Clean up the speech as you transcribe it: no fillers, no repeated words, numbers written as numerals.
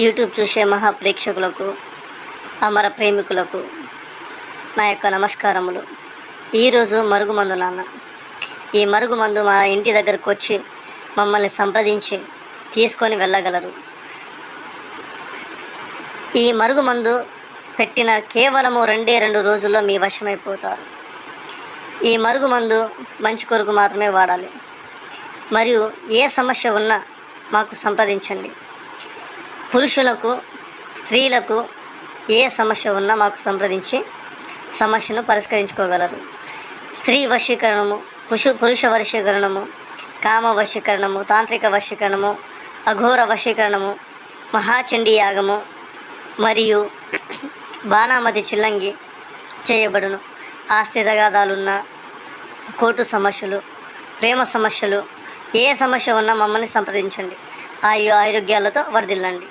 YouTube చూసే మహా ప్రేక్షకులకు, అమర ప్రేమికులకు నా యొక్క నమస్కారములు. ఈరోజు మరుగుమందు నాన్న. ఈ మరుగుమందు మా ఇంటి దగ్గరకు వచ్చి మమ్మల్ని సంప్రదించి తీసుకొని వెళ్ళగలరు. ఈ మరుగుమందు పెట్టిన కేవలము 2 రోజుల్లో మీ వశమైపోతారు. ఈ మరుగుమందు మంచి కొరకు మాత్రమే వాడాలి. మరియు ఏ సమస్య ఉన్నా మాకు సంప్రదించండి. పురుషులకు, స్త్రీలకు ఏ సమస్య ఉన్నా మాకు సంప్రదించి సమస్యను పరిష్కరించుకోగలరు. స్త్రీ వశీకరణము, పురుష వశీకరణము, కామ వశీకరణము, తాంత్రిక వశీకరణము, అఘోర వశీకరణము, మహాచండీ యాగము మరియు బాణామతి చిల్లంగి చేయబడును. ఆస్తి తగాదాలున్న, కోర్టు సమస్యలు, ప్రేమ సమస్యలు, ఏ సమస్య ఉన్నా మమ్మల్ని సంప్రదించండి. ఆరోగ్యాలతో వర్ధిల్లండి.